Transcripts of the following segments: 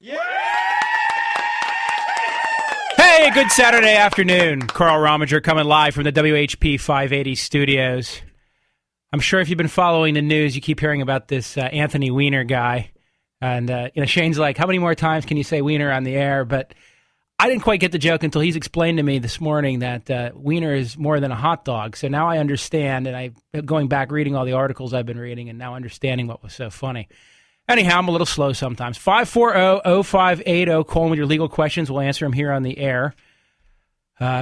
Hey, good Saturday afternoon. Carl Rominger coming live from the WHP 580 studios. I'm sure if you've been following the news, you keep hearing about this Anthony Weiner guy. And Shane's like, how many more times can you say Weiner on the air? But I didn't quite get the joke until he's explained to me this morning that Weiner is more than a hot dog. So now I understand, and I'm going back reading all the articles I've been reading and now understanding what was so funny. Anyhow, I'm a little slow sometimes. 540-0580. Call in with your legal questions. We'll answer them here on the air.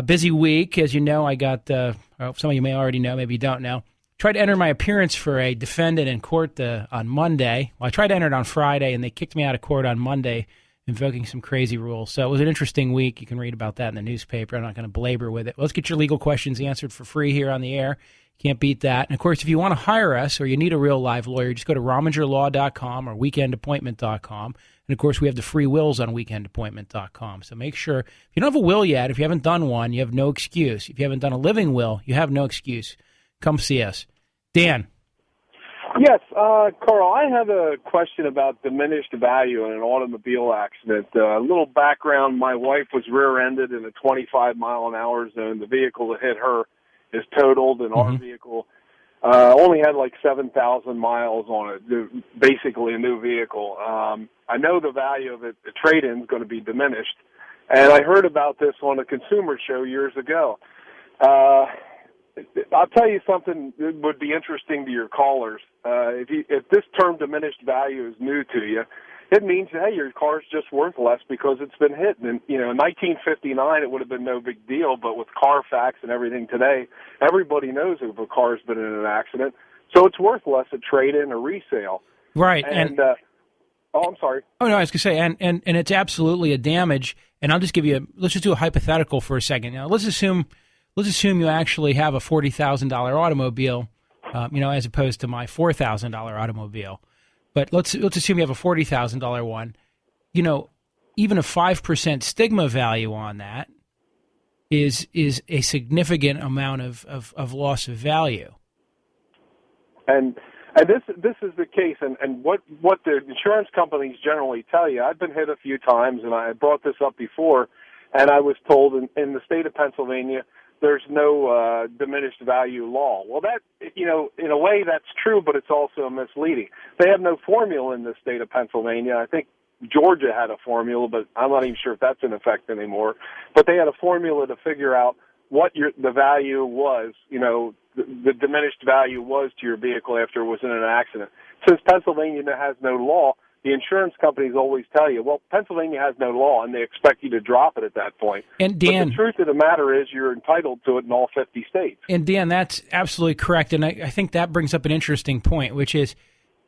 Busy week. As you know, I got, some of you may already know, maybe you don't know. Tried to enter my appearance for a defendant in court on Monday. Well, I tried to enter it on Friday, and they kicked me out of court on Monday, invoking some crazy rules. So it was an interesting week. You can read about that in the newspaper. I'm not going to belabor with it. Let's get your legal questions answered for free here on the air. Can't beat that. And, of course, if you want to hire us or you need a real live lawyer, just go to RomingerLaw.com or WeekendAppointment.com. And, of course, we have the free wills on WeekendAppointment.com. So make sure, if you don't have a will yet, if you haven't done one, you have no excuse. If you haven't done a living will, you have no excuse. Come see us. Dan. Yes, Carl, I have a question about diminished value in an automobile accident. A little background, my wife was rear-ended in a 25-mile-an-hour zone. The vehicle that hit her is totaled, and our vehicle only had like 7,000 miles on it, basically a new vehicle. I know the value of it, the trade-in, is going to be diminished, and I heard about this on a consumer show years ago. I'll tell you something that would be interesting to your callers. If this term diminished value is new to you, it means, hey, your car's just worth less because it's been hit. And, in 1959, it would have been no big deal, but with Carfax and everything today, everybody knows if a car's been in an accident. So it's worth less at trade-in or resale. Right. And I'm sorry. Oh, no, I was going to say, and it's absolutely a damage. And I'll just give you let's just do a hypothetical for a second. Now, let's assume you actually have a $40,000 automobile, as opposed to my $4,000 automobile. But let's assume you have a $40,000 one. Even a 5% stigma value on that is a significant amount of loss of value. And this is the case. And what the insurance companies generally tell you, I've been hit a few times, and I brought this up before, and I was told in the state of Pennsylvania, there's no diminished value law. Well, that, in a way that's true, but it's also misleading. They have no formula in the state of Pennsylvania. I think Georgia had a formula, but I'm not even sure if that's in effect anymore. But they had a formula to figure out what the value was, the diminished value was to your vehicle after it was in an accident. Since Pennsylvania has no law, the insurance companies always tell you, well, Pennsylvania has no law, and they expect you to drop it at that point. And Dan, but the truth of the matter is you're entitled to it in all 50 states. And Dan, that's absolutely correct. And I think that brings up an interesting point, which is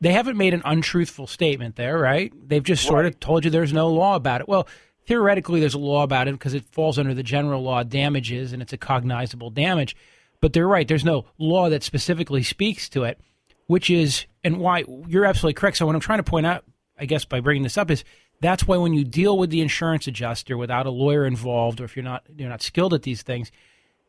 they haven't made an untruthful statement there, right? They've just sort of told you there's no law about it. Well, theoretically, there's a law about it because it falls under the general law of damages, and it's a cognizable damage. But they're right. There's no law that specifically speaks to it, which is, and why you're absolutely correct. So what I'm trying to point out, I guess, by bringing this up is that's why when you deal with the insurance adjuster without a lawyer involved, or if you're not skilled at these things,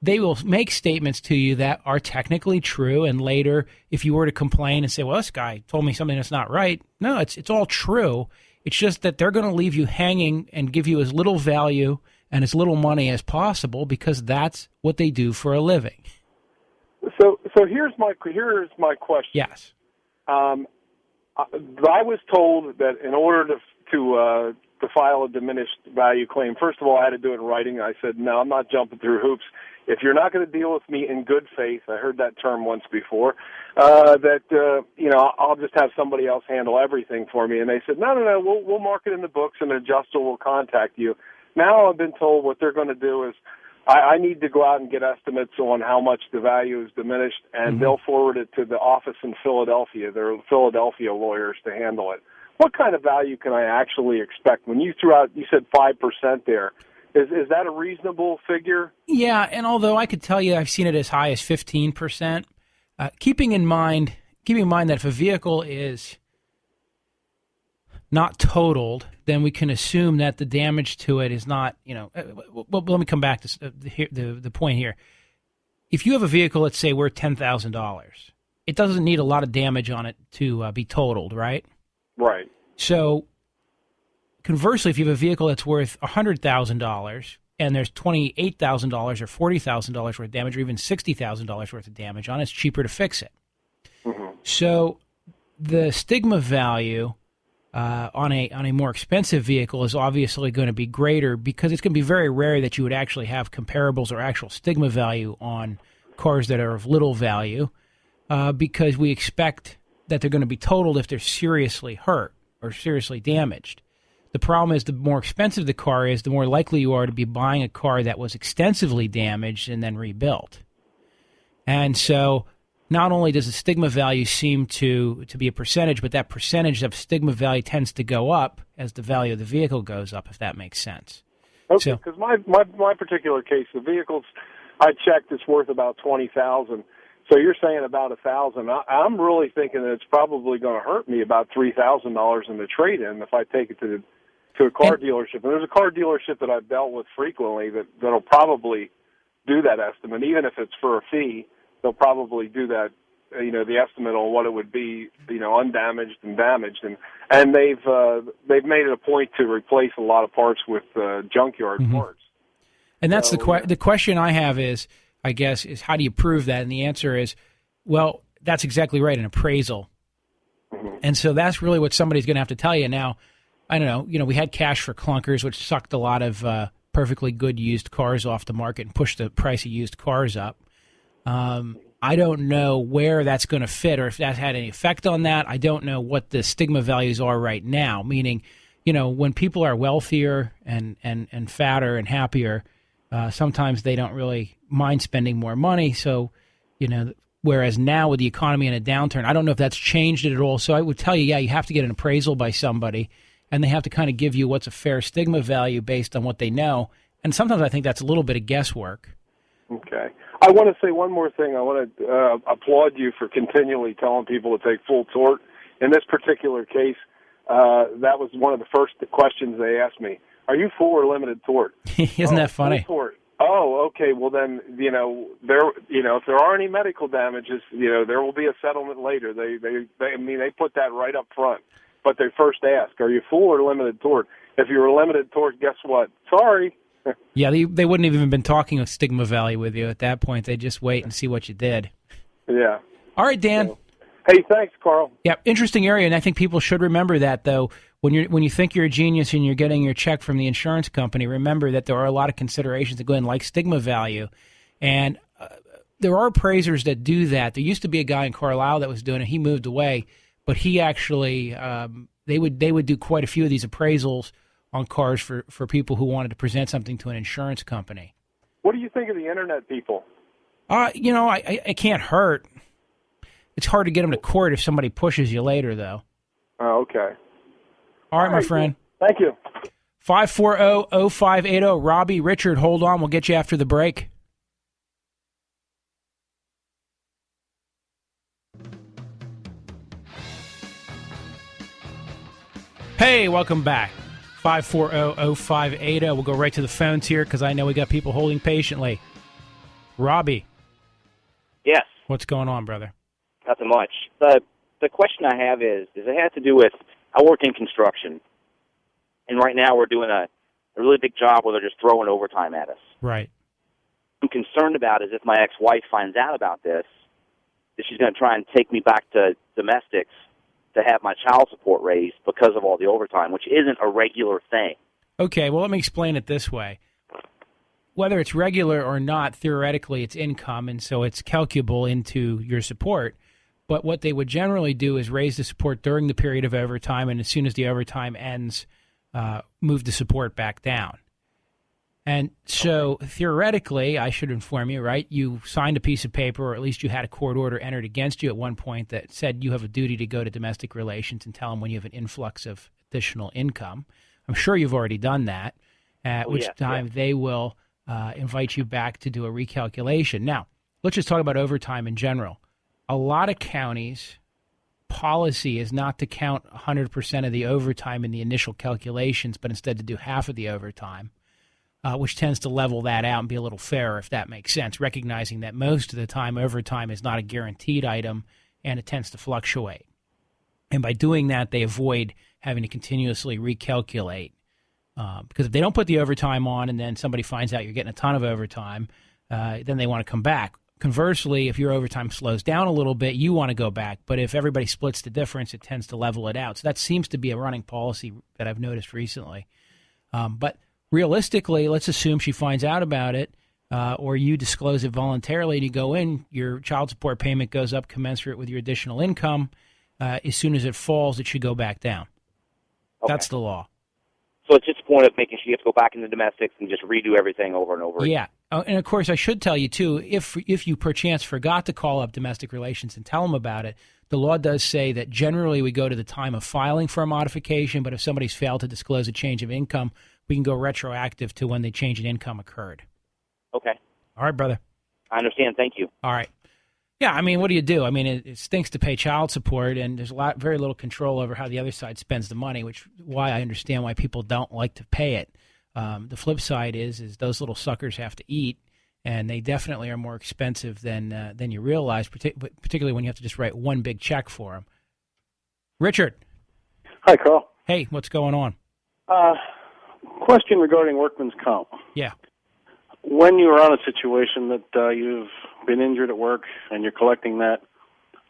they will make statements to you that are technically true. And later, if you were to complain and say, well, this guy told me something that's not right, no, it's all true. It's just that they're going to leave you hanging and give you as little value and as little money as possible because that's what they do for a living. So here's my question. Yes. I was told that in order to file a diminished value claim, first of all, I had to do it in writing. I said, no, I'm not jumping through hoops. If you're not going to deal with me in good faith, I heard that term once before, I'll just have somebody else handle everything for me. And they said, no, we'll mark it in the books and an adjuster will contact you. Now I've been told what they're going to do is I need to go out and get estimates on how much the value is diminished, and they'll forward it to the office in Philadelphia. They're Philadelphia lawyers to handle it. What kind of value can I actually expect? When you threw out, you said 5% there. Is that a reasonable figure? Yeah, and although I could tell you I've seen it as high as 15%, keeping in mind that if a vehicle is not totaled, then we can assume that the damage to it is not, well, let me come back to the point here. If you have a vehicle, let's say worth $10,000, it doesn't need a lot of damage on it to be totaled, right? Right. So conversely, if you have a vehicle that's worth $100,000 and there's $28,000 or $40,000 worth of damage, or even $60,000 worth of damage on it, it's cheaper to fix it. Mm-hmm. So the stigma value on a more expensive vehicle is obviously going to be greater, because it's going to be very rare that you would actually have comparables or actual stigma value on cars that are of little value, because we expect that they're going to be totaled if they're seriously hurt or seriously damaged. The problem is, the more expensive the car is, the more likely you are to be buying a car that was extensively damaged and then rebuilt. And so not only does the stigma value seem to be a percentage, but that percentage of stigma value tends to go up as the value of the vehicle goes up, if that makes sense. Okay, because my particular case, the vehicles I checked, it's worth about $20,000. So you're saying about $1,000. I'm really thinking that it's probably going to hurt me about $3,000 in the trade-in if I take it to a car dealership. And there's a car dealership that I've dealt with frequently that'll probably do that estimate, even if it's for a fee. They'll probably do that, the estimate on what it would be, undamaged and damaged, and they've made it a point to replace a lot of parts with junkyard parts. And that's the question I have is, I guess, is how do you prove that? And the answer is, well, that's exactly right, an appraisal. Mm-hmm. And so that's really what somebody's going to have to tell you. Now, I don't know, we had cash for clunkers, which sucked a lot of perfectly good used cars off the market and pushed the price of used cars up. I don't know where that's going to fit or if that had any effect on that. I don't know what the stigma values are right now, meaning, when people are wealthier and fatter and happier, sometimes they don't really mind spending more money. So, whereas now with the economy in a downturn, I don't know if that's changed it at all. So I would tell you, you have to get an appraisal by somebody, and they have to kind of give you what's a fair stigma value based on what they know. And sometimes I think that's a little bit of guesswork. Okay. I want to say one more thing. I want to applaud you for continually telling people to take full tort. In this particular case, that was one of the first questions they asked me. Are you full or limited tort? Isn't that funny? Full tort. Oh, okay. Well, then, if there are any medical damages, there will be a settlement later. They put that right up front. But they first ask, are you full or limited tort? If you were limited tort, guess what? Sorry. Yeah, they wouldn't have even been talking of stigma value with you at that point. They'd just wait and see what you did. Yeah. All right, Dan. So, hey, thanks, Carl. Yeah, interesting area, and I think people should remember that, though. When you think you're a genius and you're getting your check from the insurance company, remember that there are a lot of considerations that go in, like stigma value. And there are appraisers that do that. There used to be a guy in Carlisle that was doing it. He moved away, but he actually they would do quite a few of these appraisals on cars for people who wanted to present something to an insurance company. What do you think of the internet people? I can't hurt. It's hard to get them to court if somebody pushes you later, though. Oh, okay. All right, my friend. Thank you. 540-0580. Robbie, Richard, hold on. We'll get you after the break. Hey, welcome back. 540-0580. We'll go right to the phones here because I know we got people holding patiently. Robbie. Yes. What's going on, brother? Nothing much. The question I have is it has to do with, I work in construction, and right now we're doing a really big job where they're just throwing overtime at us. Right. I'm concerned about is if my ex-wife finds out about this, that she's going to try and take me back to domestics to have my child support raised because of all the overtime, which isn't a regular thing. Okay, well, let me explain it this way. Whether it's regular or not, theoretically, it's income, and so it's calculable into your support. But what they would generally do is raise the support during the period of overtime, and as soon as the overtime ends, move the support back down. And so theoretically, I should inform you, right, you signed a piece of paper, or at least you had a court order entered against you at one point that said you have a duty to go to domestic relations and tell them when you have an influx of additional income. I'm sure you've already done that, at which time they will invite you back to do a recalculation. Now, let's just talk about overtime in general. A lot of counties' policy is not to count 100% of the overtime in the initial calculations, but instead to do half of the overtime, which tends to level that out and be a little fairer, if that makes sense, recognizing that most of the time overtime is not a guaranteed item and it tends to fluctuate. And by doing that, they avoid having to continuously recalculate. Because if they don't put the overtime on and then somebody finds out you're getting a ton of overtime, then they want to come back. Conversely, if your overtime slows down a little bit, you want to go back. But if everybody splits the difference, it tends to level it out. So that seems to be a running policy that I've noticed recently. But realistically, let's assume she finds out about it, or you disclose it voluntarily and you go in, your child support payment goes up commensurate with your additional income. As soon as it falls, it should go back down. Okay. That's the law. So it's just a point of making sure you have to go back into domestics and just redo everything over and over again. Yeah. And, of course, I should tell you, too, if you perchance forgot to call up domestic relations and tell them about it, the law does say that generally we go to the time of filing for a modification, but if somebody's failed to disclose a change of income, we can go retroactive to when the change in income occurred. Okay. All right, brother. I understand. Thank you. All right. Yeah, I mean, what do you do? I mean, it stinks to pay child support, and there's very little control over how the other side spends the money, which is why I understand why people don't like to pay it. The flip side is those little suckers have to eat, and they definitely are more expensive than you realize, particularly when you have to just write one big check for them. Richard. Hi, Carl. Hey, what's going on? Question regarding workman's comp. Yeah. When you're on a situation that you've been injured at work and you're collecting that,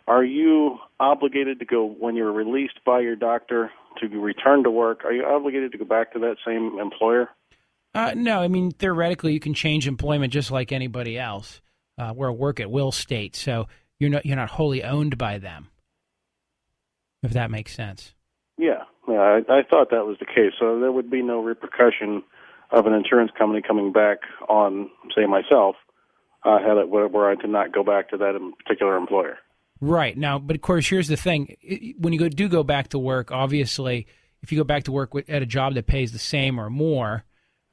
are you obligated to go, when you're released by your doctor to return to work, are you obligated to go back to that same employer? No, I mean, theoretically, you can change employment just like anybody else. We're a work-at-will state, so you're not wholly owned by them, if that makes sense. Yeah, I thought that was the case. So there would be no repercussion of an insurance company coming back on, say, myself, were I to not go back to that particular employer. Right. Now, but of course, here's the thing. When you do go back to work, obviously, if you go back to work at a job that pays the same or more,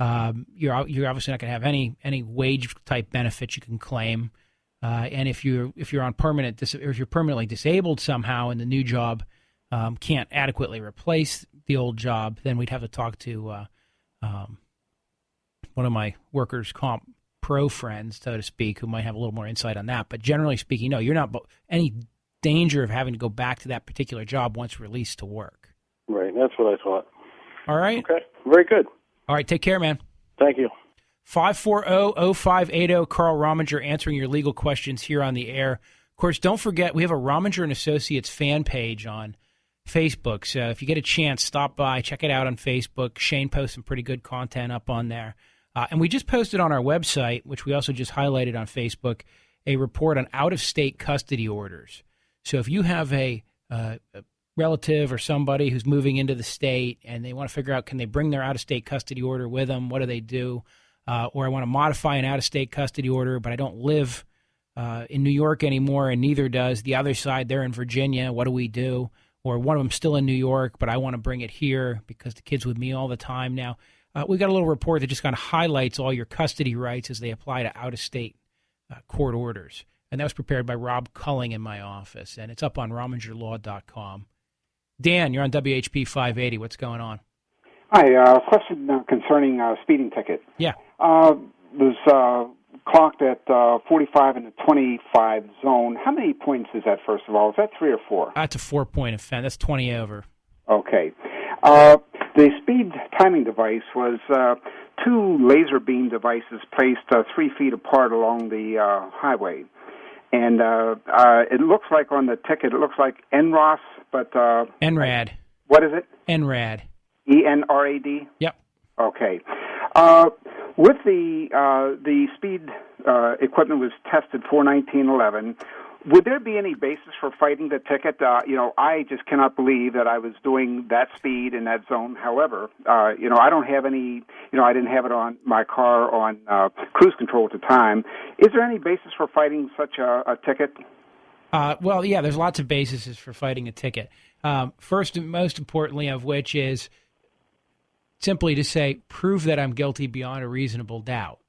you're obviously not going to have any wage-type benefits you can claim. And if you're on permanent, or if you're permanently disabled somehow and the new job can't adequately replace the old job, then we'd have to talk to one of my workers' comp pro friends, so to speak, who might have a little more insight on that. But generally speaking, no, you're not any danger of having to go back to that particular job once released to work. Right, that's what I thought. All right. Okay, very good. All right, take care, man. Thank you. 540-0580, Carl Rominger answering your legal questions here on the air. Of course, don't forget, we have a Rominger and Associates fan page on Facebook. So if you get a chance, stop by, check it out on Facebook. Shane posts some pretty good content up on there. And we just posted on our website, which we also just highlighted on Facebook, a report on out-of-state custody orders. So if you have a relative or somebody who's moving into the state and they want to figure out, can they bring their out-of-state custody order with them? What do they do? Or I want to modify an out-of-state custody order, but I don't live in New York anymore, and neither does the other side. They're in Virginia. What do we do? Or one of them's still in New York, but I want to bring it here because the kid's with me all the time now. We've got a little report that just kind of highlights all your custody rights as they apply to out-of-state court orders. And that was prepared by Rob Culling in my office, and it's up on RomingerLaw.com. Dan, you're on WHP 580. What's going on? Hi, question concerning speeding ticket. Yeah. Was clocked at 45 in the 25 zone. How many points is that, first of all? Is that 3 or 4? That's a 4-point offense. That's 20 over. Okay. The speed timing device was 2 laser beam devices placed 3 feet apart along the highway. And it looks like on the ticket, it looks like NROS, but... NRAD. What is it? NRAD. ENRAD? Yep. Okay. With the speed equipment was tested for 1911. Would there be any basis for fighting the ticket? I just cannot believe that I was doing that speed in that zone. However, I don't have any, I didn't have it on my car on cruise control at the time. Is there any basis for fighting such a ticket? Well, yeah, there's lots of bases for fighting a ticket. First and most importantly of which is simply to say, prove that I'm guilty beyond a reasonable doubt.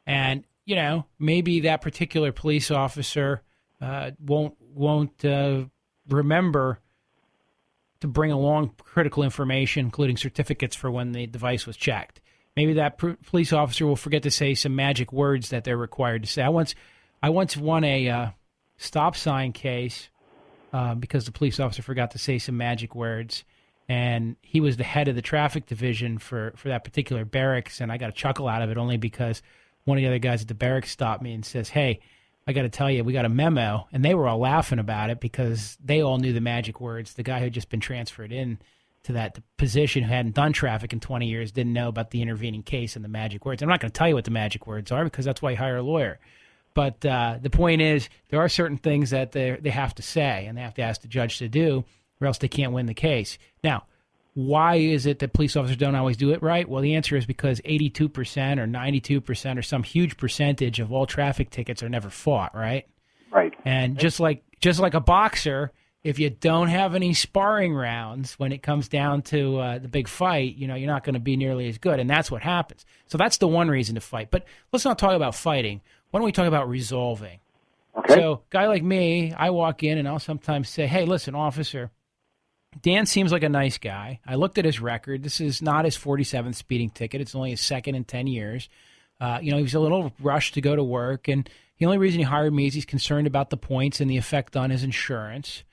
And, maybe that particular police officer won't remember to bring along critical information, including certificates for when the device was checked. Maybe that police officer will forget to say some magic words that they're required to say. I once won a stop sign case because the police officer forgot to say some magic words. and he was the head of the traffic division for that particular barracks, and I got a chuckle out of it only because one of the other guys at the barracks stopped me and says, "Hey, I got to tell you, we got a memo," and they were all laughing about it because they all knew the magic words. The guy who had just been transferred in to that position, who hadn't done traffic in 20 years, didn't know about the intervening case and the magic words. I'm not going to tell you what the magic words are because that's why you hire a lawyer. But the point is, there are certain things that they have to say, and they have to ask the judge to do, or else they can't win the case. Now, why is it that police officers don't always do it right? Well, the answer is because 82% or 92% or some huge percentage of all traffic tickets are never fought, right? Right. And just like a boxer, if you don't have any sparring rounds when it comes down to the big fight, you're not going to be nearly as good, and that's what happens. So that's the one reason to fight. But let's not talk about fighting. Why don't we talk about resolving? Okay. So, guy like me, I walk in and I'll sometimes say, "Hey, listen, officer, Dan seems like a nice guy. I looked at his record. This is not his 47th speeding ticket. It's only his second in 10 years. He was a little rushed to go to work, and the only reason he hired me is he's concerned about the points and the effect on his insurance."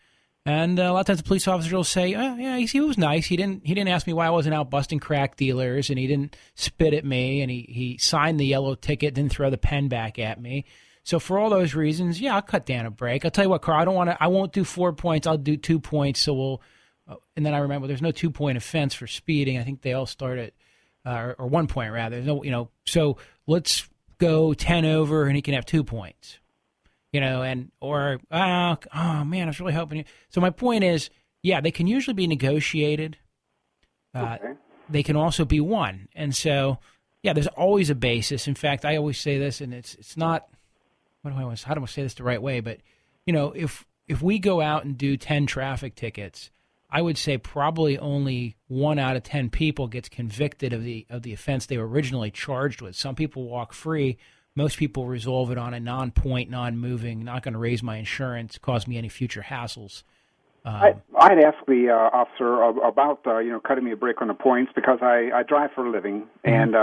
And a lot of times the police officer will say, "Yeah, he was nice. He didn't ask me why I wasn't out busting crack dealers, and he didn't spit at me, and he signed the yellow ticket, didn't throw the pen back at me. So for all those reasons, yeah, I'll cut Dan a break. I'll tell you what, Carl, I won't do 4 points. I'll do 2 points. So we'll." And then I remember there's no 2-point offense for speeding. I think they all start at, or 1 point rather. There's no, so let's go 10 over, and he can have 2 points. Oh man, I was really hoping. So my point is, yeah, they can usually be negotiated. Okay. They can also be won, and so yeah, there's always a basis. In fact, I always say this, and it's not. How do I say this the right way? But if we go out and do 10 traffic tickets, I would say probably only 1 out of 10 people gets convicted of the offense they were originally charged with. Some people walk free. Most people resolve it on a non-point, non-moving, not going to raise my insurance, cause me any future hassles. I'd ask the officer about cutting me a break on the points because I drive for a living, and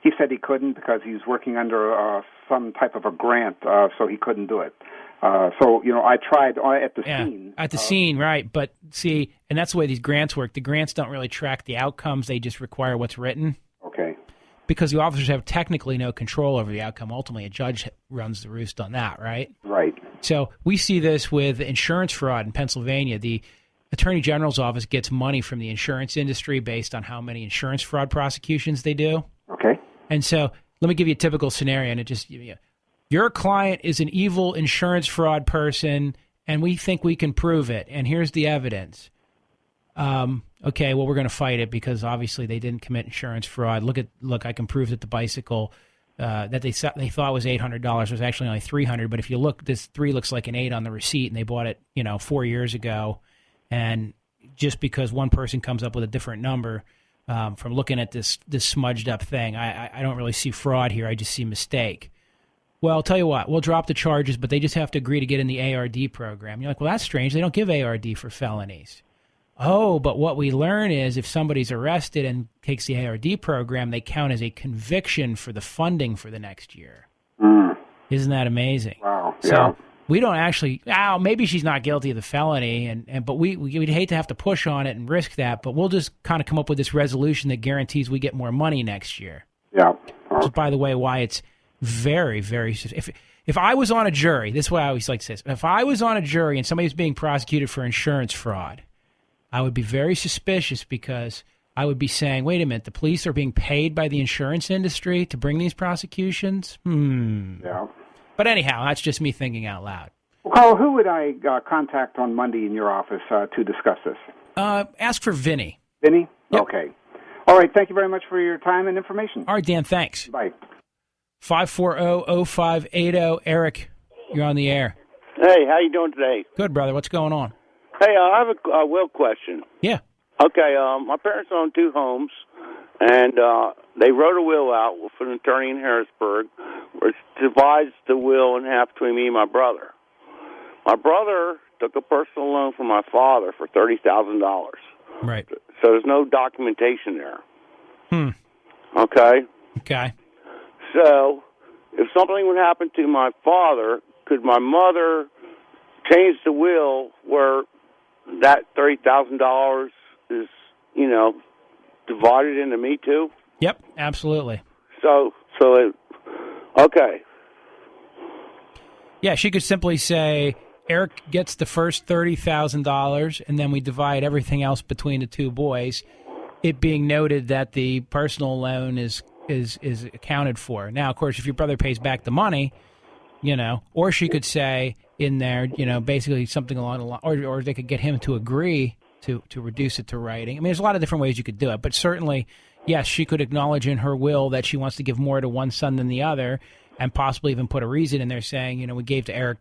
he said he couldn't because he's working under some type of a grant, so he couldn't do it. I tried at the scene. At the scene, right. But see, and that's the way these grants work. The grants don't really track the outcomes. They just require what's written. Okay. Because the officers have technically no control over the outcome. Ultimately, a judge runs the roost on that, right? Right. So we see this with insurance fraud in Pennsylvania. The Attorney General's office gets money from the insurance industry based on how many insurance fraud prosecutions they do. Okay. And so let me give you a typical scenario, and it just your client is an evil insurance fraud person, and we think we can prove it, and here's the evidence. Okay, well, we're going to fight it because obviously they didn't commit insurance fraud. Look, I can prove that the bicycle that they thought was $800 was actually only $300. But if you look, this 3 looks like an 8 on the receipt, and they bought it, 4 years ago. And just because one person comes up with a different number from looking at this smudged up thing, I don't really see fraud here. I just see mistake. Well, I'll tell you what, we'll drop the charges, but they just have to agree to get in the ARD program. You're like, well, that's strange. They don't give ARD for felonies. Oh, but what we learn is if somebody's arrested and takes the ARD program, they count as a conviction for the funding for the next year. Mm. Isn't that amazing? Wow. So yeah. we don't actually, maybe she's not guilty of the felony, but we'd hate to have to push on it and risk that, but we'll just kind of come up with this resolution that guarantees we get more money next year. Yeah. Which is, by the way, why it's very, very, if I was on a jury, this is what I always like to say, if I was on a jury and somebody was being prosecuted for insurance fraud, I would be very suspicious because I would be saying, wait a minute, the police are being paid by the insurance industry to bring these prosecutions? Yeah. But anyhow, that's just me thinking out loud. Well, Carl, who would I contact on Monday in your office to discuss this? Ask for Vinny. Vinny? Yep. Okay. All right, thank you very much for your time and information. All right, Dan, thanks. Bye. 540-0580. Eric, you're on the air. Hey, how you doing today? Good, brother. What's going on? Hey, I have a will question. Yeah. Okay, my parents own 2 homes, and they wrote a will out for an attorney in Harrisburg, which divides the will in half between me and my brother. My brother took a personal loan from my father for $30,000. Right. So there's no documentation there. Okay. So if something would happen to my father, could my mother change the will where that $30,000 is divided into me too? Yep, absolutely. Okay. Yeah, she could simply say, Eric gets the first $30,000, and then we divide everything else between the two boys, it being noted that the personal loan is accounted for. Now, of course, if your brother pays back the money, or she could say in there, basically something along the line, or they could get him to agree to reduce it to writing. I mean, there's a lot of different ways you could do it, but certainly, yes, she could acknowledge in her will that she wants to give more to one son than the other, and possibly even put a reason in there saying, we gave to Eric,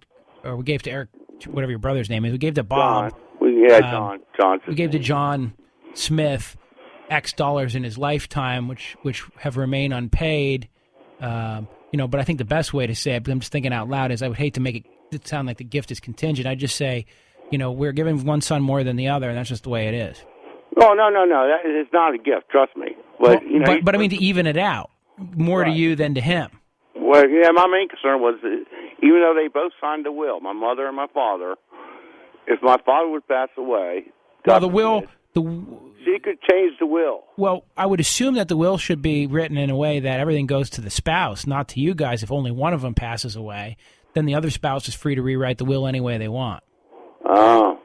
whatever your brother's name is, we gave to Bob. John. John. We gave to John Smith X dollars in his lifetime, which have remained unpaid. But I think the best way to say it, but I'm just thinking out loud, is I would hate to make it sound like the gift is contingent. I'd just say, we're giving one son more than the other, and that's just the way it is. Oh, no. It's not a gift, trust me. But, but I mean, to even it out, more to you than to him. Well, yeah, my main concern was that even though they both signed the will, my mother and my father, if my father would pass away, well, the will... She could change the will. Well, I would assume that the will should be written in a way that everything goes to the spouse, not to you guys. If only one of them passes away, then the other spouse is free to rewrite the will any way they want. Oh.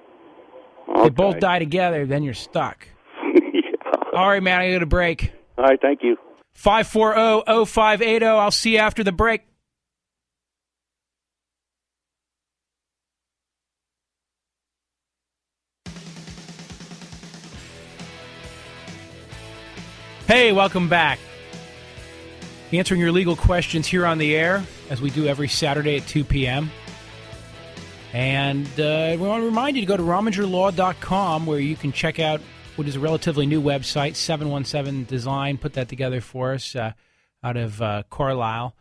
Okay. If they both die together, then you're stuck. Yeah. All right, man, I got a break. All right, thank you. 540-0580. I'll see you after the break. Hey, welcome back. Answering your legal questions here on the air, as we do every Saturday at 2 p.m. And we want to remind you to go to RomigerLaw.com, where you can check out what is a relatively new website, 717 Design, put that together for us out of Carlisle.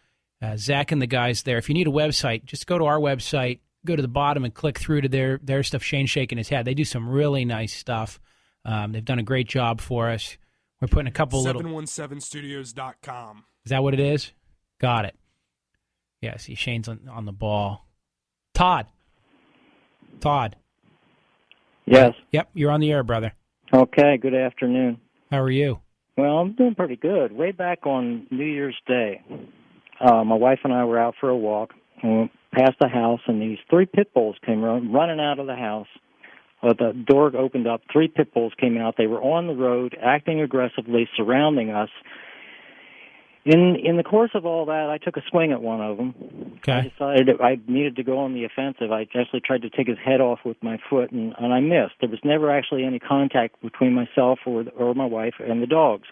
Zach and the guys there. If you need a website, just go to our website, go to the bottom and click through to their stuff. Shane's shaking his head. They do some really nice stuff. They've done a great job for us. We're putting a couple 717studios.com. Is that what it is? Got it. Yeah, see, Shane's on the ball. Todd. Yes. Yep, you're on the air, brother. Okay, good afternoon. How are you? Well, I'm doing pretty good. Way back on New Year's Day, my wife and I were out for a walk, and we went past the house, and these three pit bulls came running out of the house. The door opened up. Three pit bulls came out. They were on the road, acting aggressively, surrounding us. In the course of all that, I took a swing at one of them. Okay. I decided I needed to go on the offensive. I actually tried to take his head off with my foot, and I missed. There was never actually any contact between myself or my wife and the dogs.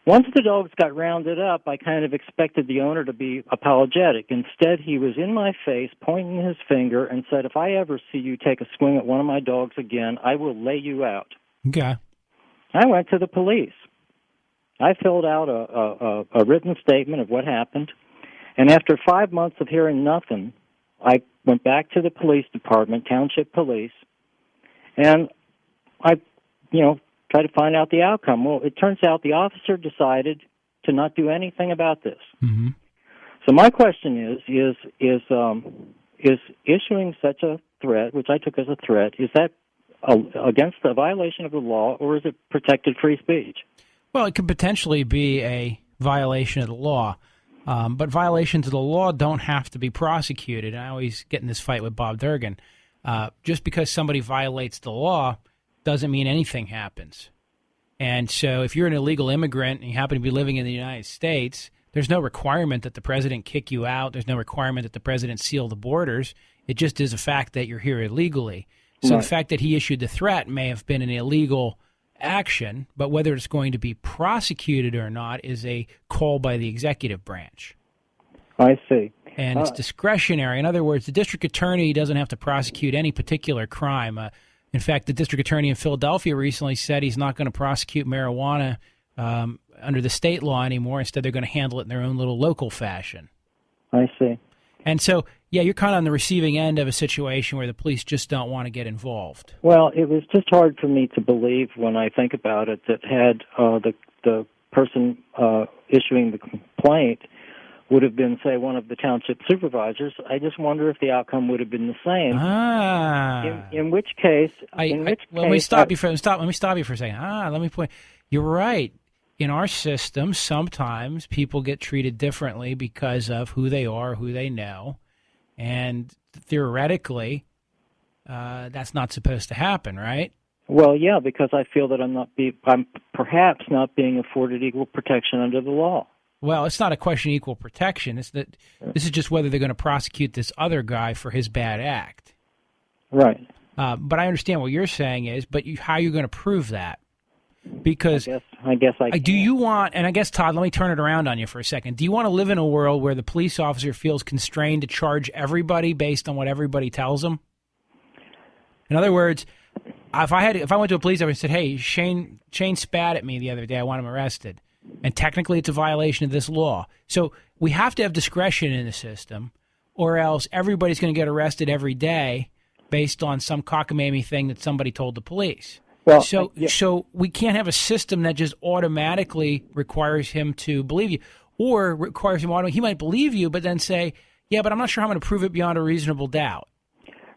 Once the dogs got rounded up, I kind of expected the owner to be apologetic. Instead, he was in my face, pointing his finger, and said, "If I ever see you take a swing at one of my dogs again, I will lay you out." Okay. I went to the police. I filled out a written statement of what happened, and after 5 months of hearing nothing, I went back to the police department, township police, and I, try to find out the outcome. Well, it turns out the officer decided to not do anything about this. Mm-hmm. So my question is issuing such a threat, which I took as a threat, is that against the violation of the law, or is it protected free speech? Well, it could potentially be a violation of the law, but violations of the law don't have to be prosecuted. And I always get in this fight with Bob Durgan. Just because somebody violates the law doesn't mean anything happens. And so if you're an illegal immigrant and you happen to be living in the United States, there's no requirement that the president kick you out. There's no requirement that the president seal the borders. It just is a fact that you're here illegally. So Right. The fact that he issued the threat may have been an illegal action, but whether it's going to be prosecuted or not is a call by the executive branch. I see. And it's discretionary. In other words, the district attorney doesn't have to prosecute any particular crime. In fact, the district attorney in Philadelphia recently said he's not going to prosecute marijuana under the state law anymore. Instead, they're going to handle it in their own little local fashion. I see. And so, yeah, you're kind of on the receiving end of a situation where the police just don't want to get involved. Well, it was just hard for me to believe when I think about it that had the person issuing the complaint would have been, say, one of the township supervisors, I just wonder if the outcome would have been the same. In which case, let me stop you for a second. Let me point. You're right. In our system, sometimes people get treated differently because of who they are, who they know, and theoretically, that's not supposed to happen, right? Well, yeah, because I feel that I'm perhaps not being afforded equal protection under the law. Well, it's not a question of equal protection. It's that this is just whether they're going to prosecute this other guy for his bad act. Right. But I understand what you're saying is, but how are you going to prove that? Because I guess I can. Do you want, and I guess, Todd, let me turn it around on you for a second. Do you want to live in a world where the police officer feels constrained to charge everybody based on what everybody tells them? In other words, if I went to a police officer and said, hey, Shane spat at me the other day, I want him arrested, and technically it's a violation of this law. So we have to have discretion in the system, or else everybody's going to get arrested every day based on some cockamamie thing that somebody told the police. Well, so we can't have a system that just automatically requires him to believe you, or requires him automatically. He might believe you, but then say, yeah, but I'm not sure how I'm going to prove it beyond a reasonable doubt.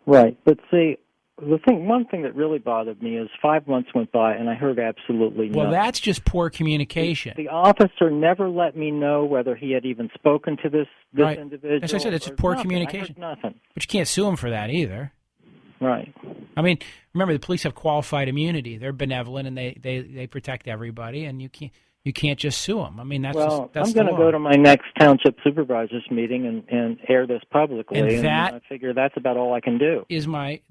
Right, but see, one thing that really bothered me is 5 months went by and I heard absolutely nothing. Well, that's just poor communication. The officer never let me know whether he had even spoken to this right. individual. As I said, it's poor communication. I heard nothing. But you can't sue him for that either. Right. I mean, remember, the police have qualified immunity. They're benevolent and they protect everybody, and you can't just sue them. I mean, that's I'm going to go to my next township supervisors meeting and air this publicly, and I figure that's about all I can do.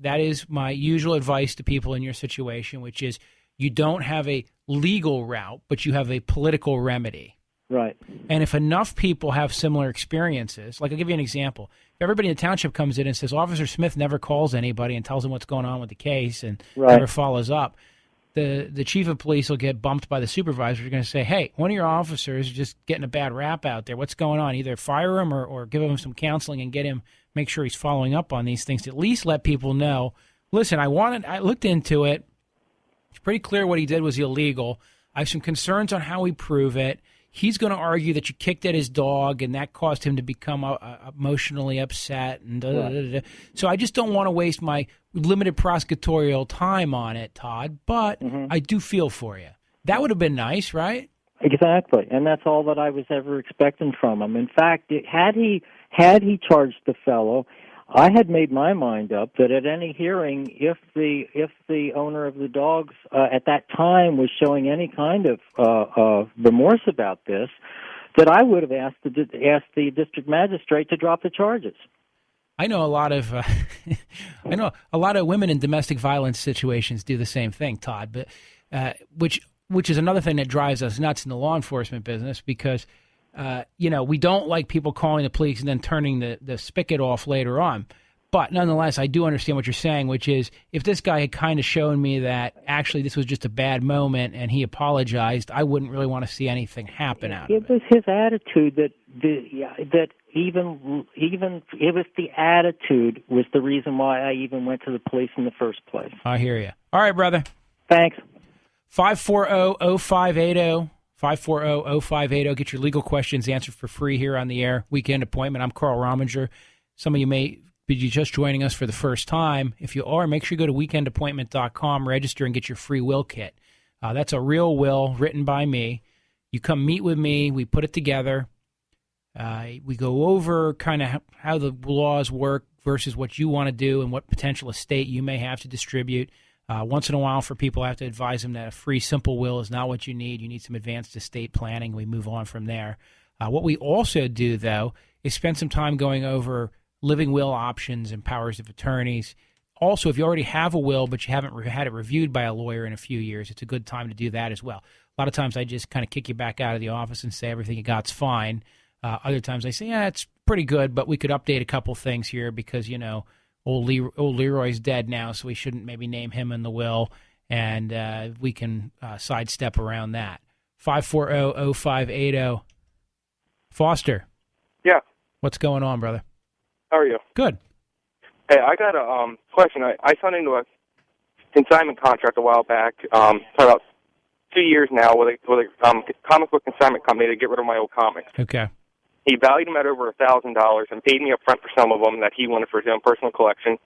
That is my usual advice to people in your situation, which is you don't have a legal route, but you have a political remedy. Right. And if enough people have similar experiences, like I'll give you an example. If everybody in the township comes in and says, Officer Smith never calls anybody and tells them what's going on with the case and never follows up, the chief of police will get bumped by the supervisor. You're going to say, hey, one of your officers is just getting a bad rap out there. What's going on? Either fire him or give him some counseling and make sure he's following up on these things to at least let people know, listen, I looked into it. It's pretty clear what he did was illegal. I have some concerns on how we prove it. He's going to argue that you kicked at his dog, and that caused him to become emotionally upset. And So I just don't want to waste my limited prosecutorial time on it, Todd, but I do feel for you. That would have been nice, right? Exactly, and that's all that I was ever expecting from him. In fact, had he charged the fellow, I had made my mind up that at any hearing, if the owner of the dogs at that time was showing any kind of remorse about this, that I would have asked the district magistrate to drop the charges. I know a lot of women in domestic violence situations do the same thing, Todd. But which is another thing that drives us nuts in the law enforcement business because. We don't like people calling the police and then turning the spigot off later on. But nonetheless, I do understand what you're saying, which is if this guy had kind of shown me that actually this was just a bad moment and he apologized, I wouldn't really want to see anything happen out of it. It was his attitude that even it was the attitude was the reason why I even went to the police in the first place. I hear you. All right, brother. Thanks. 540-0580. 540-0580. Get your legal questions answered for free here on the air. Weekend Appointment. I'm Carl Rominger. Some of you may be just joining us for the first time. If you are, make sure you go to weekendappointment.com, register, and get your free will kit. That's a real will written by me. You come meet with me. We put it together. We go over kind of how the laws work versus what you want to do and what potential estate you may have to distribute. Once in a while, for people, I have to advise them that a free, simple will is not what you need. You need some advanced estate planning. We move on from there. What we also do, though, is spend some time going over living will options and powers of attorneys. Also, if you already have a will but you haven't had it reviewed by a lawyer in a few years, it's a good time to do that as well. A lot of times I just kind of kick you back out of the office and say everything you got's fine. Other times I say, yeah, it's pretty good, but we could update a couple things here because, old Leroy's dead now, so we shouldn't maybe name him in the will, and we can sidestep around that. 540-0580. Foster. Yeah. What's going on, brother? How are you? Good. Hey, I got a question. I signed into a consignment contract a while back, for about 2 years now, with a comic book consignment company to get rid of my old comics. Okay. he valued them at over $1,000 and paid me up front for some of them that he wanted for his own personal collection,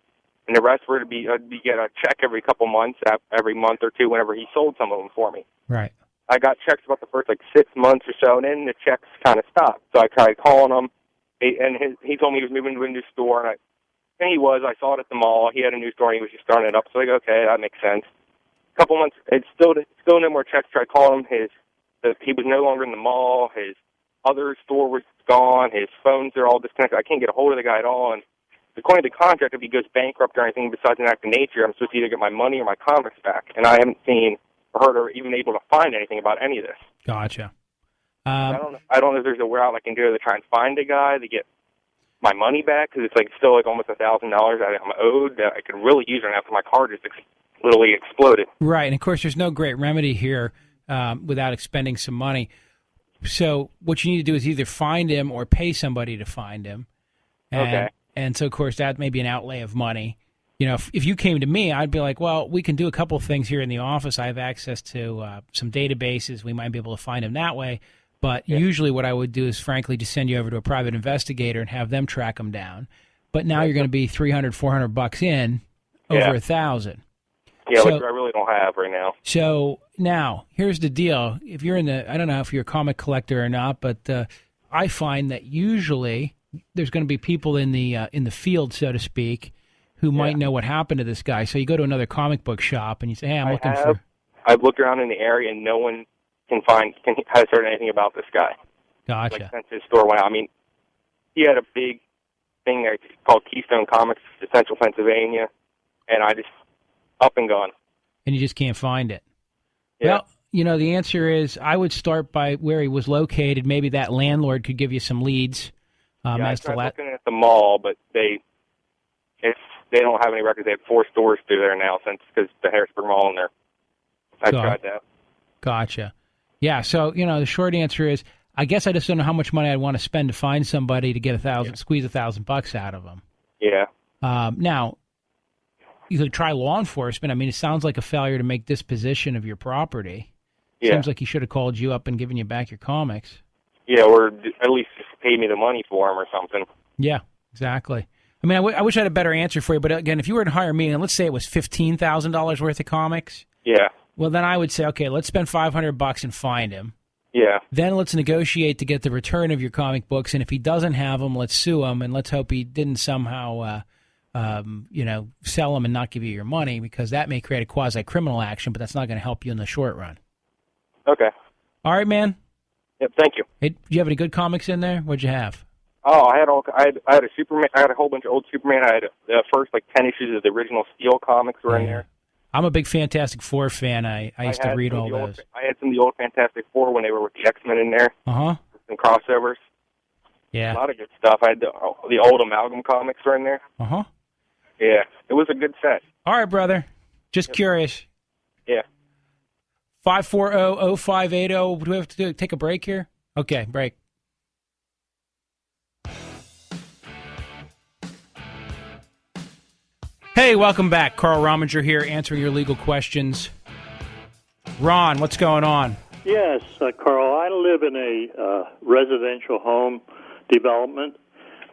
and the rest were to be get a check every couple months, every month or two, whenever he sold some of them for me. Right. I got checks about the first 6 months or so, and then the checks kind of stopped. So I tried calling him, and he told me he was moving to a new store, and he was. I saw it at the mall. He had a new store, and he was just starting it up. So I go, okay, that makes sense. A couple months, it's still no more checks. Tried calling him. He was no longer in the mall. His other store was gone. His phones are all disconnected. I can't get a hold of the guy at all. And according to the contract, if he goes bankrupt or anything besides an act of nature, I'm supposed to either get my money or my comics back. And I haven't seen or heard or even able to find anything about any of this. Gotcha. I don't know if there's a route I can go to try and find a guy to get my money back, because it's still almost $1,000 I'm owed that I could really use right now because my card just literally exploded. Right, and of course there's no great remedy here without expending some money. So what you need to do is either find him or pay somebody to find him. Okay. And so, of course, that may be an outlay of money. If you came to me, I'd be like, well, we can do a couple of things here in the office. I have access to some databases. We might be able to find him that way. But usually what I would do is, frankly, just send you over to a private investigator and have them track him down. But now you're going to be $300, $400 in, over $1,000. Yeah, which I really don't have right now. So now, here's the deal. If you're I don't know if you're a comic collector or not, but I find that usually there's going to be people in the field, so to speak, who might know what happened to this guy. So you go to another comic book shop and you say, hey, I'm looking for... I've looked around in the area and no one has heard anything about this guy. Gotcha. Since his store went out. I mean, he had a big thing there called Keystone Comics, Central Pennsylvania, and I just up and gone. And you just can't find it. Yeah. Well, the answer is I would start by where he was located. Maybe that landlord could give you some leads. I tried looking at the mall, but they don't have any records. They have 4 stores through there now because the Harrisburg Mall in there. I tried that. Gotcha. Yeah, so, the short answer is I guess I just don't know how much money I'd want to spend to find somebody to get squeeze $1,000 out of them. Yeah. Now, you could try law enforcement. I mean, it sounds like a failure to make disposition of your property. Yeah. Seems like he should have called you up and given you back your comics. Yeah, or at least just pay me the money for them or something. Yeah, exactly. I mean, I wish I had a better answer for you, but again, if you were to hire me, and let's say it was $15,000 worth of comics. Yeah. Well, then I would say, okay, let's spend $500 and find him. Yeah. Then let's negotiate to get the return of your comic books, and if he doesn't have them, let's sue him, and let's hope he didn't somehow, sell them and not give you your money, because that may create a quasi-criminal action, but that's not going to help you in the short run. Okay. All right, man. Yep. Thank you. Hey, do you have any good comics in there? What'd you have? Oh, I had a Superman. I had a whole bunch of old Superman. I had the first 10 issues of the original Steel comics were in there. I'm a big Fantastic Four fan. I used to read all those. I had some of the old Fantastic Four when they were with the X-Men in there. Uh-huh. Some crossovers. Yeah. A lot of good stuff. I had the old Amalgam comics were in there. Uh-huh. Yeah. It was a good set. All right, brother. Just curious. Yeah. 540-0580. Do we have to take a break here? Okay, break. Hey, welcome back. Carl Rominger here, answering your legal questions. Ron, what's going on? Yes, Carl, I live in a residential home development.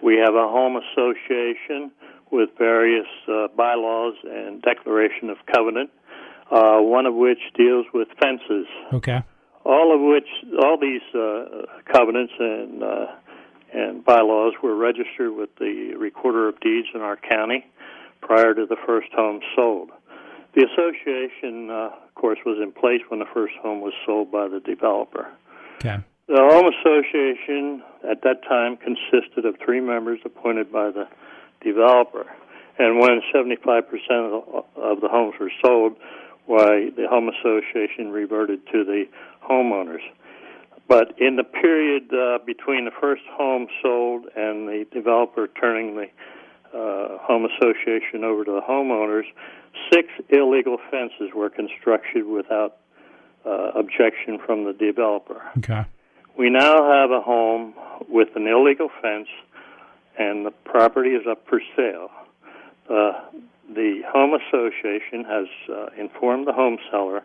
We have a home association with various bylaws and declaration of covenant, one of which deals with fences. Okay. All these covenants and bylaws were registered with the Recorder of Deeds in our county prior to the first home sold. The association, of course, was in place when the first home was sold by the developer. Okay. The home association at that time consisted of 3 members appointed by the developer. And when 75% of the homes were sold, why the home association reverted to the homeowners. But in the period between the first home sold and the developer turning the home association over to the homeowners, 6 illegal fences were constructed without objection from the developer. Okay. We now have a home with an illegal fence, and the property is up for sale. The home association has informed the home seller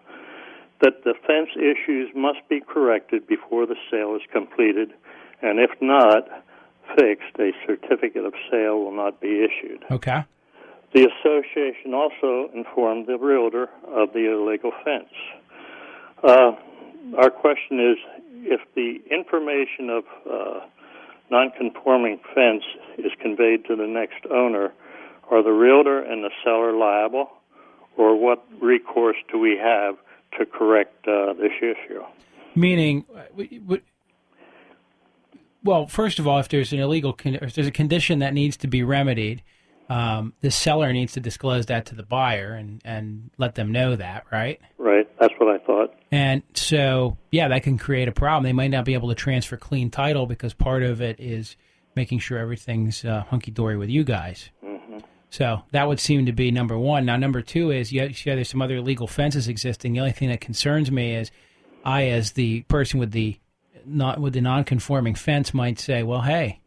that the fence issues must be corrected before the sale is completed, and if not fixed, a certificate of sale will not be issued. Okay. The association also informed the realtor of the illegal fence. Our question is, if the information of non-conforming fence is conveyed to the next owner, are the realtor and the seller liable, or what recourse do we have to correct this issue? Meaning, well, first of all, if there's an illegal, if there's a condition that needs to be remedied, the seller needs to disclose that to the buyer and let them know that, right? Right, that's what I thought. And so, yeah, that can create a problem. They might not be able to transfer clean title because part of it is making sure everything's hunky-dory with you guys. Mm-hmm. So that would seem to be number one. Now, number two is, yeah, there's some other illegal fences existing. The only thing that concerns me is I, as the person with the non-conforming fence, might say, well, hey,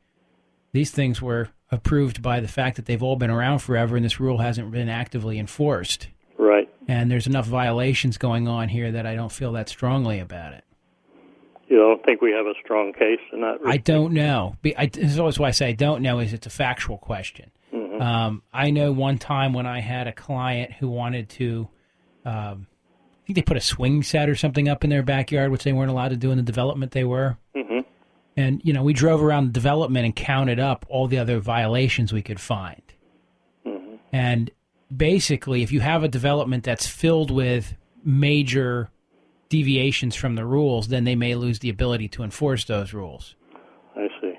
these things were approved by the fact that they've all been around forever and this rule hasn't been actively enforced. Right. And there's enough violations going on here that I don't feel that strongly about it. You don't think we have a strong case in that respect? I don't know. This is always why I say I don't know, is it's a factual question. Mm-hmm. I know one time when I had a client who wanted to, I think they put a swing set or something up in their backyard, which they weren't allowed to do in the development they were. Mm-hmm. And, we drove around the development and counted up all the other violations we could find. Mm-hmm. And basically, if you have a development that's filled with major deviations from the rules, then they may lose the ability to enforce those rules. I see.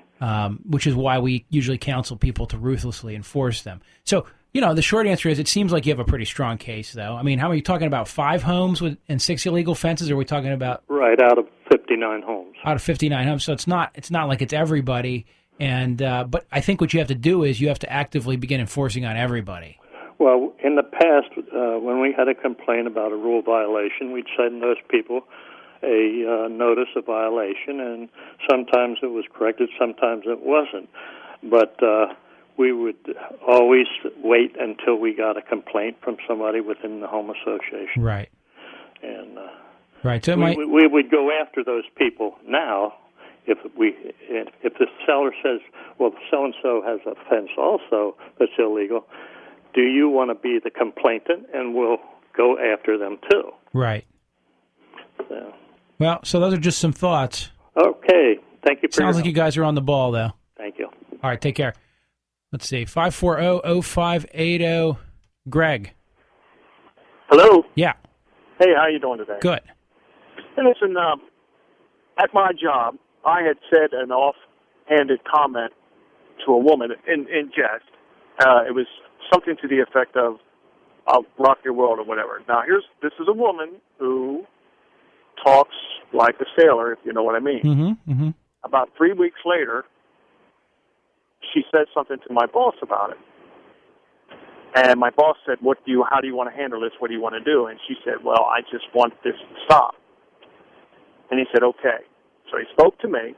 Which is why we usually counsel people to ruthlessly enforce them. So, the short answer is it seems like you have a pretty strong case, though. I mean, how are you talking about 5 homes and 6 illegal fences, or are we talking about... Right, out of 59 homes. Out of 59 homes. So it's not like it's everybody. And but I think what you have to do is you have to actively begin enforcing on everybody. Well, in the past, when we had a complaint about a rule violation, we'd send those people a notice of violation, and sometimes it was corrected, sometimes it wasn't. But we would always wait until we got a complaint from somebody within the home association. Right. And right. So we would go after those people now if the seller says, well, so-and-so has a fence also that's illegal. Do you want to be the complainant? And we'll go after them, too. Right. So. Well, so those are just some thoughts. Okay. Thank you for Sounds like you guys are on the ball, though. Thank you. All right, take care. Let's see. 540-0580. Greg. Hello? Yeah. Hey, how you doing today? Good. Hey, listen, at my job, I had said an off-handed comment to a woman in jest. It was something to the effect of, I'll rock your world or whatever. Now, this is a woman who talks like a sailor, if you know what I mean. Mm-hmm, mm-hmm. About 3 weeks later, she said something to my boss about it. And my boss said, how do you want to handle this? What do you want to do? And she said, well, I just want this to stop. And he said, okay. So he spoke to me,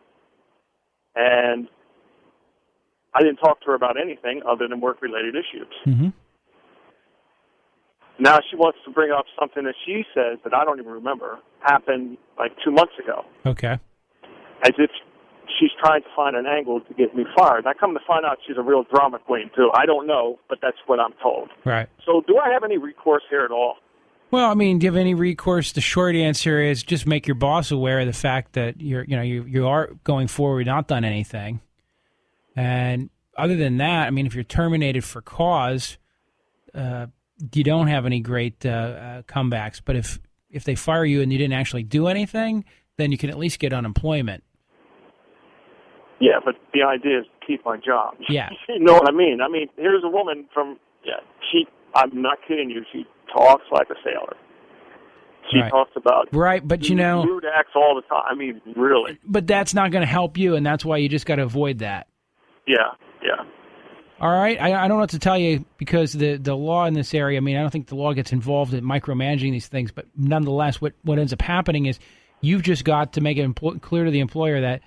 and I didn't talk to her about anything other than work-related issues. Mm-hmm. Now she wants to bring up something that she says that I don't even remember happened like 2 months ago. Okay. As if she's trying to find an angle to get me fired. I come to find out she's a real drama queen, too. I don't know, but that's what I'm told. Right. So do I have any recourse here at all? Well, I mean, do you have any recourse? The short answer is just make your boss aware of the fact that you are going forward, not done anything. And other than that, I mean, if you're terminated for cause, you don't have any great comebacks. But if they fire you and you didn't actually do anything, then you can at least get unemployment. Yeah, but the idea is to keep my job. Yeah. You know what I mean? I mean, here's a woman from, I'm not kidding you, she talks like a sailor. She talks about but rude acts all the time. I mean, really. But that's not going to help you, and that's why you just got to avoid that. Yeah. All right? I don't know what to tell you because the law in this area, I mean, I don't think the law gets involved in micromanaging these things, but nonetheless, what ends up happening is you've just got to make it clear to the employer that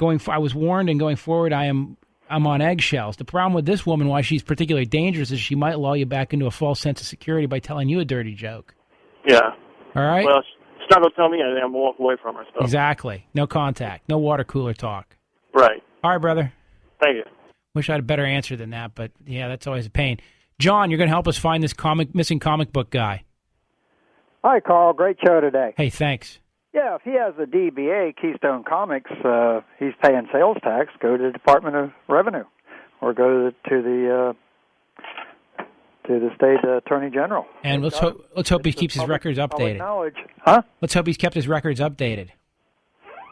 I was warned, and going forward, I'm on eggshells. The problem with this woman, why she's particularly dangerous, is she might lull you back into a false sense of security by telling you a dirty joke. Yeah. All right? Well, she's not going to tell me anything. I'm going to walk away from her. So. Exactly. No contact. No water cooler talk. Right. All right, brother. Thank you. Wish I had a better answer than that, but yeah, that's always a pain. John, you're going to help us find this missing comic book guy. Hi, Carl. Great show today. Hey, thanks. Yeah, if he has a DBA, Keystone Comics, he's paying sales tax. Go to the Department of Revenue, or go to the state attorney general. And let's hope he keeps his records updated. Knowledge, huh? Let's hope he's kept his records updated.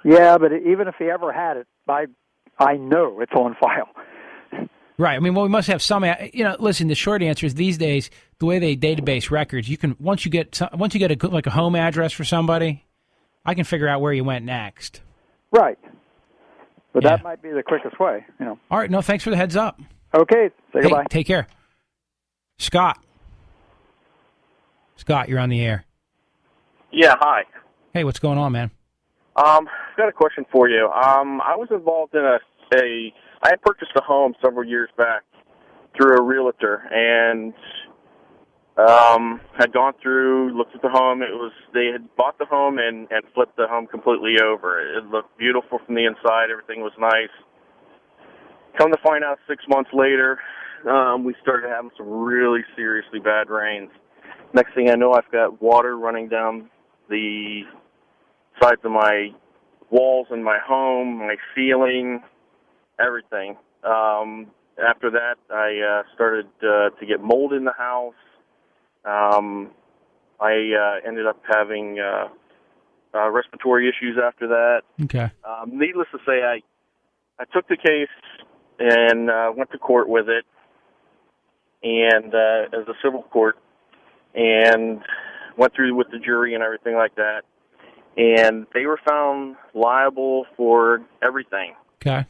Yeah, but even if he ever had it, I know it's on file. Right. I mean, well, we must have some. Listen. The short answer is these days, the way they database records, you can once you get a home address for somebody, I can figure out where you went next. Right. But that might be the quickest way. All right. No, thanks for the heads up. Okay. Say goodbye. Take care. Scott, you're on the air. Yeah, hi. Hey, what's going on, man? I've got a question for you. I was involved in I had purchased a home several years back through a realtor, and had gone through, looked at the home. They had bought the home and flipped the home completely over. It looked beautiful from the inside. Everything was nice. Come to find out 6 months later, we started having some really seriously bad rains. Next thing I know, I've got water running down the sides of my walls in my home, my ceiling, everything. After that, I started to get mold in the house. I ended up having respiratory issues after that. Okay. Needless to say, I took the case and went to court with it, and as a civil court, and went through with the jury and everything like that. And they were found liable for everything. Okay.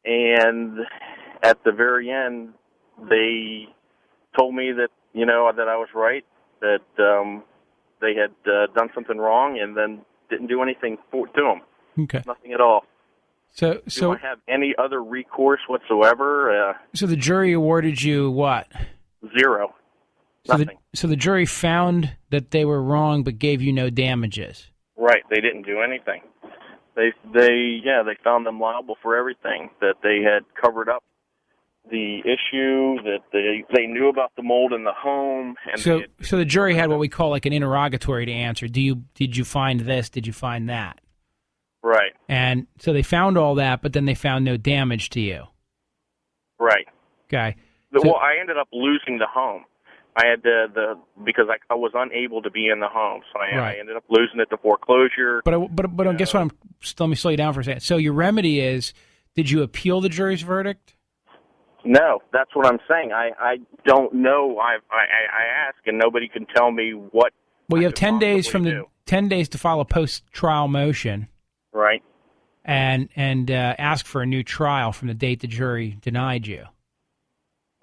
And at the very end, they told me that, that I was right, that they had done something wrong, and then didn't do anything to them. Okay. Nothing at all. So do I have any other recourse whatsoever? So the jury awarded you what? Zero. Nothing. So the jury found that they were wrong, but gave you no damages. Right. They didn't do anything. They found them liable for everything, that they had covered up the issue, that they knew about the mold in the home. And so the jury had what we call like an interrogatory to answer. Did you find this? Did you find that? Right. And so they found all that, but then they found no damage to you. Right. Okay. Well, I ended up losing the home. I had because I was unable to be in the home, so I ended up losing it to foreclosure. But guess what? Let me slow you down for a second. So your remedy is, did you appeal the jury's verdict? No, that's what I'm saying. I don't know. I ask, and nobody can tell me what. Well, you have 10 days 10 days to file a post-trial motion. Right. And ask for a new trial from the date the jury denied you.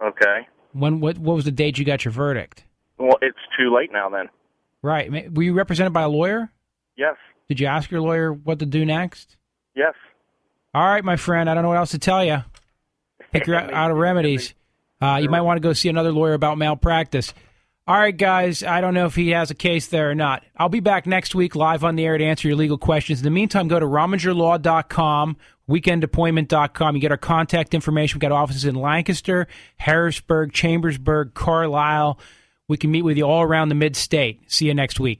Okay. What was the date you got your verdict? Well, it's too late now then. Right. Were you represented by a lawyer? Yes. Did you ask your lawyer what to do next? Yes. All right, my friend. I don't know what else to tell you. Pick your out of remedies. You might want to go see another lawyer about malpractice. All right, guys. I don't know if he has a case there or not. I'll be back next week live on the air to answer your legal questions. In the meantime, go to RomingerLaw.com, weekendappointment.com. You get our contact information. We've got offices in Lancaster, Harrisburg, Chambersburg, Carlisle. We can meet with you all around the mid-state. See you next week.